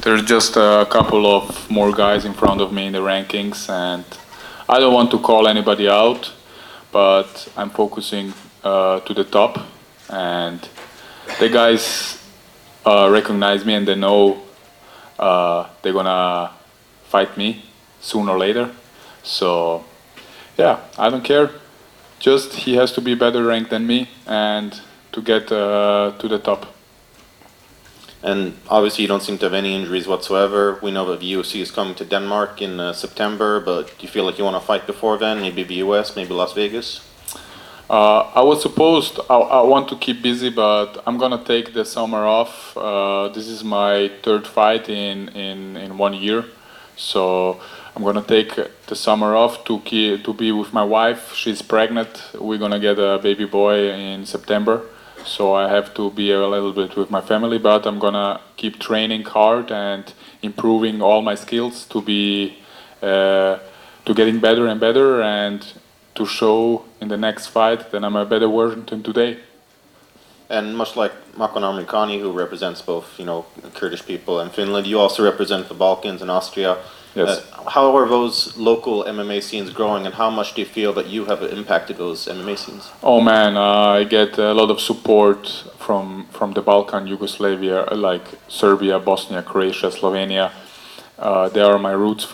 There's just a couple of more guys in front of me in the rankings, and I don't want to call anybody out, but I'm focusing to the top, and the guys recognize me and they know they're gonna fight me sooner or later. So yeah, I don't care. Just he has to be better ranked than me and to get to the top. And obviously you don't seem to have any injuries whatsoever. We know that the UFC is coming to Denmark in September, but do you feel like you want to fight before then? Maybe the US, maybe Las Vegas? I was supposed, I want to keep busy, but I'm gonna take the summer off. This is my third fight in 1 year. So I'm gonna take the summer off to be with my wife. She's pregnant. We're gonna get a baby boy in September. So I have to be a little bit with my family, but I'm gonna keep training hard and improving all my skills to be to getting better and better, and to show in the next fight that I'm a better version than today. And much like Makon Amerikani, who represents both, Kurdish people and Finland, you also represent the Balkans and Austria. Yes. How are those local MMA scenes growing, and how much do you feel that you have impacted those MMA scenes? Oh man, I get a lot of support from the Balkan, Yugoslavia, like Serbia, Bosnia, Croatia, Slovenia. They are my roots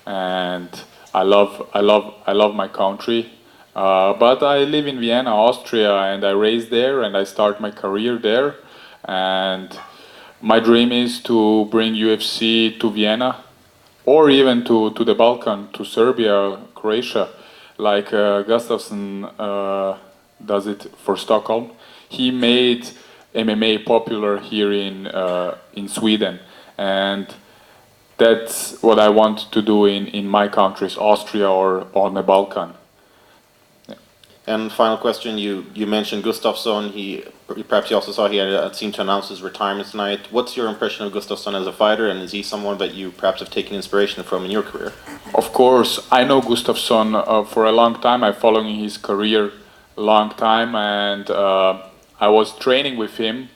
and I love my country. But I live in Vienna, Austria, and I raised there, and I start my career there. And my dream is to bring UFC to Vienna, or even to the Balkan, to Serbia, Croatia, like Gustafsson does it for Stockholm. He made MMA popular here in Sweden, and that's what I want to do in my countries, Austria or on the Balkan. And final question, you mentioned Gustafsson. Perhaps you also saw he had seemed to announce his retirement tonight. What's your impression of Gustafsson as a fighter, and is he someone that you perhaps have taken inspiration from in your career? Of course, I know Gustafsson for a long time. I'm following his career a long time, and I was training with him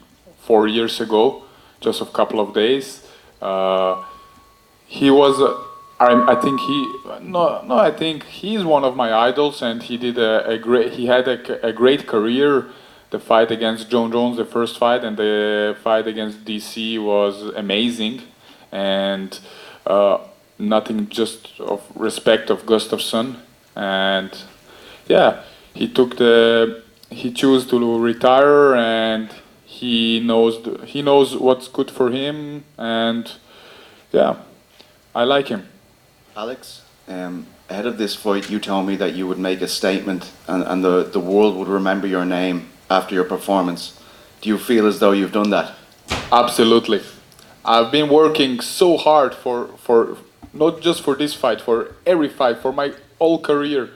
4 years ago, just a couple of days. He was. I think he's one of my idols, and he did he had a great career. The fight against John Jones, the first fight, and the fight against DC was amazing, and nothing just of respect of Gustafsson. And yeah, he chose to retire, and he knows what's good for him, and yeah, I like him. Alex, ahead of this fight, you told me that you would make a statement, and the world would remember your name after your performance. Do you feel as though you've done that? Absolutely. I've been working so hard for not just for this fight, for every fight, for my whole career.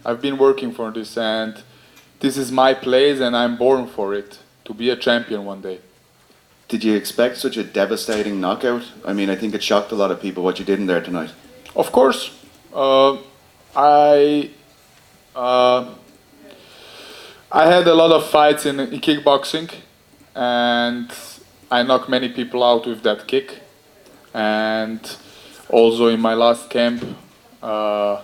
I've been working for this, and this is my place, and I'm born for it, to be a champion one day. Did you expect such a devastating knockout? I mean, I think it shocked a lot of people what you did in there tonight. Of course. I had a lot of fights in kickboxing, and I knocked many people out with that kick. And also in my last camp, I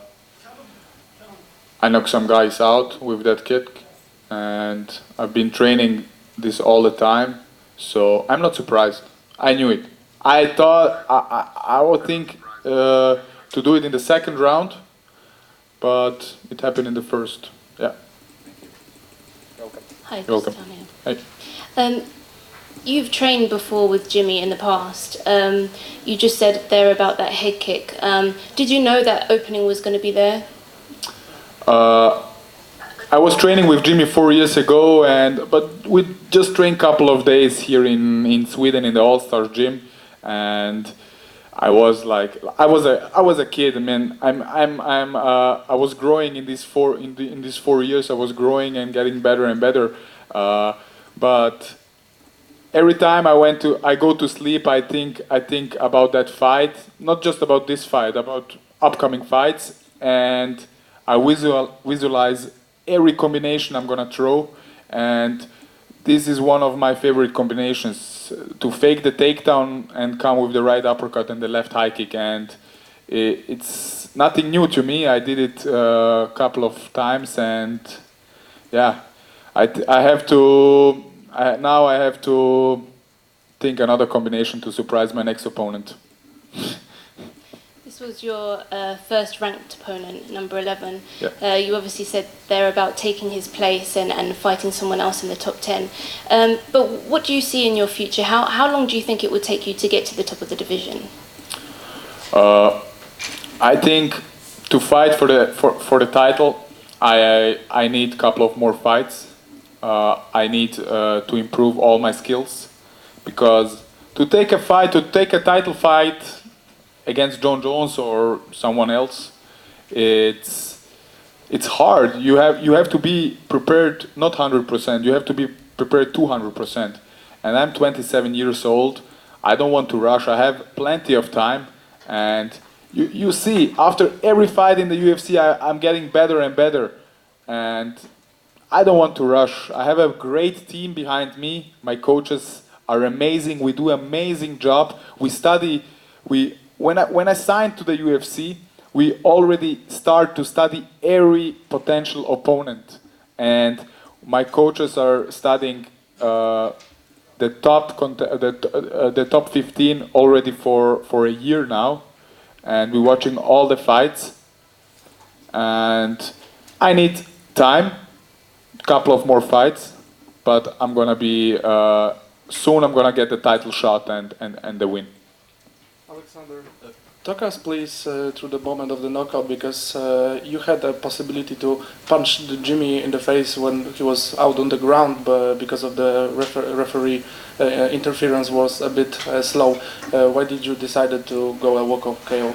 knocked some guys out with that kick. And I've been training this all the time, so I'm not surprised. I knew it. I thought I would think to do it in the second round, but it happened in the first. Yeah. Welcome. Hi. You're welcome. Hey. You've trained before with Jimmy in the past. You just said there about that head kick. Did you know that opening was going to be there? I was training with Jimmy 4 years ago, but we just trained a couple of days here in Sweden in the All-Stars gym, and I was a kid. I mean, I was growing in these 4 years. I was growing and getting better and better. But every time I go to sleep, I think about that fight, not just about this fight, about upcoming fights, and I visualize every combination I'm gonna throw, and this is one of my favorite combinations, to fake the takedown and come with the right uppercut and the left high kick. And it's nothing new to me. I did it a couple of times, and yeah, I have to now I have to think another combination to surprise my next opponent. This was your first ranked opponent, number 11. Yeah. You obviously said they're about taking his place and fighting someone else in the top 10. But what do you see in your future? How long do you think it would take you to get to the top of the division? I think to fight for the title, I need a couple of more fights. I need to improve all my skills, because to take a title fight against John Jones or someone else, it's hard. You have to be prepared, not 100%. You have to be prepared 200%. And I'm 27 years old. I don't want to rush. I have plenty of time. And you see, after every fight in the UFC, I'm getting better and better. And I don't want to rush. I have a great team behind me. My coaches are amazing. We do an amazing job. We study. When I signed to the UFC, we already start to study every potential opponent, and my coaches are studying the top 15 already for a year now, and we're watching all the fights. And I need time, a couple of more fights, but I'm gonna be soon. I'm gonna get the title shot and the win. Alexander, talk us please through the moment of the knockout, because you had a possibility to punch Jimmy in the face when he was out on the ground, but because of the referee interference was a bit slow. Why did you decide to go a walk-off KO?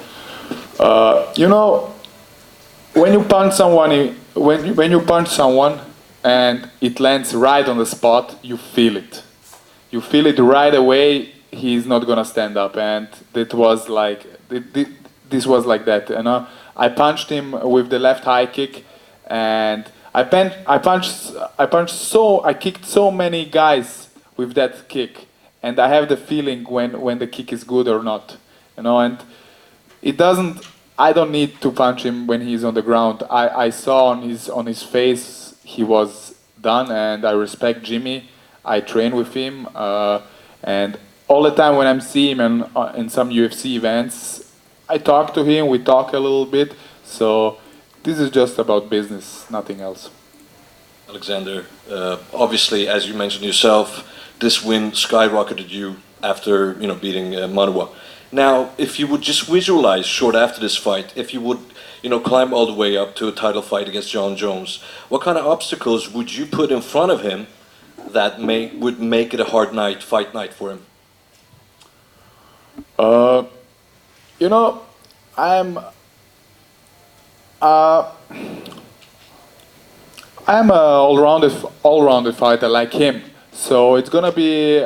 You know, when you punch someone, when you punch someone and it lands right on the spot, you feel it. You feel it right away. He's not gonna stand up, and it was like this was like that. You know, I punched him with the left high kick, and I kicked so many guys with that kick, and I have the feeling when the kick is good or not. You know, and it doesn't. I don't need to punch him when he's on the ground. I saw on his face he was done, and I respect Jimmy. I train with him, and all the time when I'm seeing him in some UFC events, I talk to him, we talk a little bit. So this is just about business, nothing else. Alexander, obviously, as you mentioned yourself, this win skyrocketed you after beating Marwa. Now, if you would just visualize short after this fight, if you would climb all the way up to a title fight against John Jones, what kind of obstacles would you put in front of him that would make it a hard fight night for him? You know, I'm a all-rounded fighter like him. So it's gonna be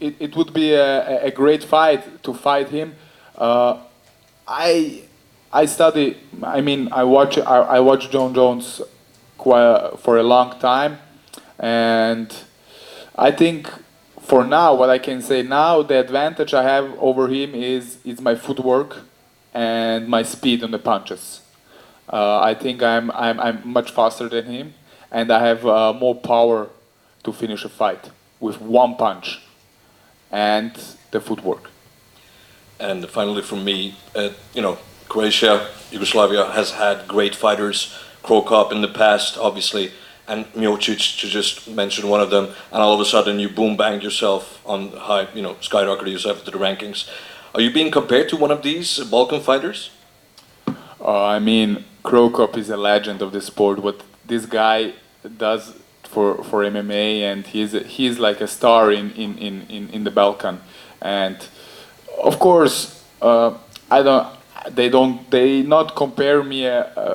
it would be a great fight to fight him. I study. I mean, I watch John Jones for a long time, and I think for now, what I can say now, the advantage I have over him is my footwork and my speed on the punches. I think I'm much faster than him, and I have more power to finish a fight with one punch and the footwork. And finally, from me, Croatia, Yugoslavia has had great fighters. Krokop in the past, obviously, and Miocic, to just mention one of them, and all of a sudden you boom-banged yourself on high, skyrocketed yourself to the rankings. Are you being compared to one of these Balkan fighters? I mean, Krokop is a legend of the sport. What this guy does for MMA, and he's like a star in the Balkan. And of course, they not compare me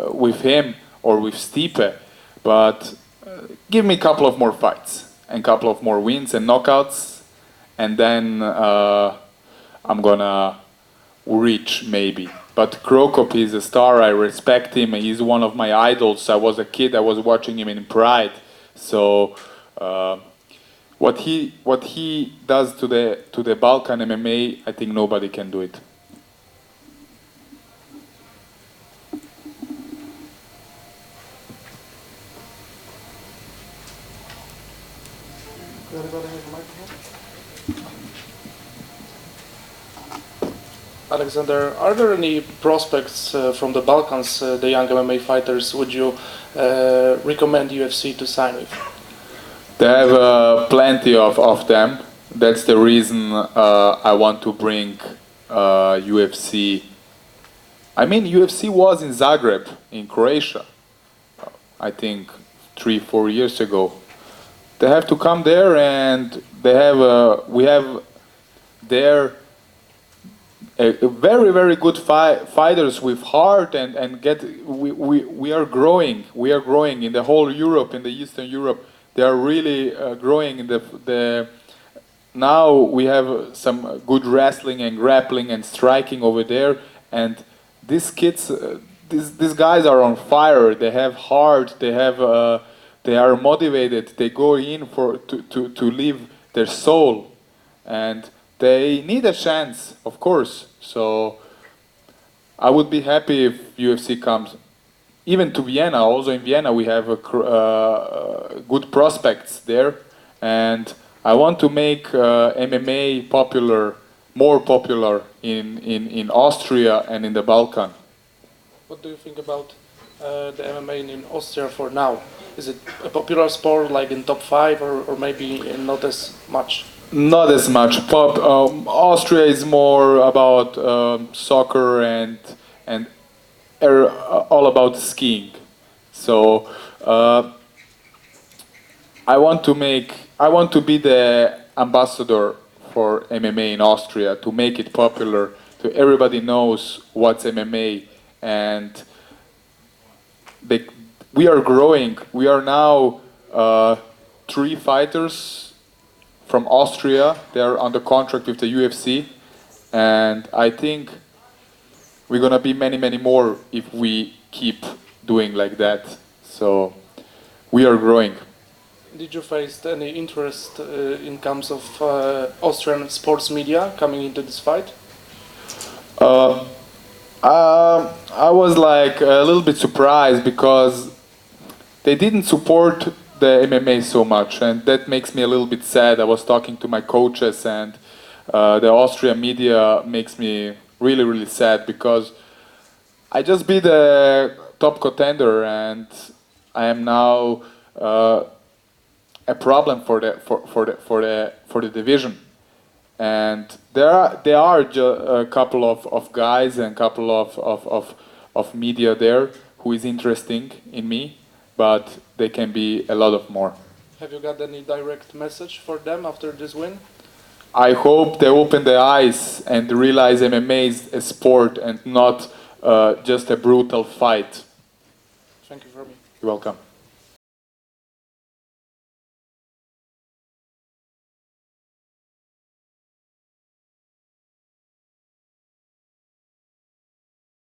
with him or with Stipe, but give me a couple of more fights and a couple of more wins and knockouts, and then I'm gonna reach maybe. But Krokop is a star. I respect him. He's one of my idols. I was a kid. I was watching him in Pride. So what he does to the Balkan MMA, I think nobody can do it. Alexander, are there any prospects from the Balkans, the young MMA fighters, would you recommend UFC to sign with? They have plenty of them. That's the reason I want to bring UFC. I mean, UFC was in Zagreb, in Croatia, I think 3-4 years ago. They have to come there, and they have we have there very, very good fighters with heart, and we are growing. We are growing in the whole Europe, in the Eastern Europe. They are really growing in the. Now we have some good wrestling and grappling and striking over there, and these kids, these guys are on fire. They have heart. They have. They are motivated. They go in to live their soul, and they need a chance, of course. So I would be happy if UFC comes, even to Vienna. Also in Vienna we have good prospects there, and I want to make MMA popular, more popular in Austria and in the Balkan. What do you think about the MMA in Austria for now? Is it a popular sport, like in top 5, or maybe not as much? Not as much. Austria is more about soccer and all about skiing. So I want to be the ambassador for MMA in Austria, to make it popular, to everybody knows what's MMA, and we are growing. We are now 3 fighters from Austria. They are under contract with the UFC, and I think we're gonna be many, many more if we keep doing like that. So we are growing. Did you face any interest in terms of Austrian sports media coming into this fight? I was like a little bit surprised because they didn't support the MMA so much, and that makes me a little bit sad. I was talking to my coaches, and the Austrian media makes me really, really sad because I just beat the top contender, and I am now a problem for the division. And there are a couple of guys and couple of media there who is interesting in me, but they can be a lot of more. Have you got any direct message for them after this win? I hope they open their eyes and realize MMA is a sport and not just a brutal fight. Thank you for me. You're welcome.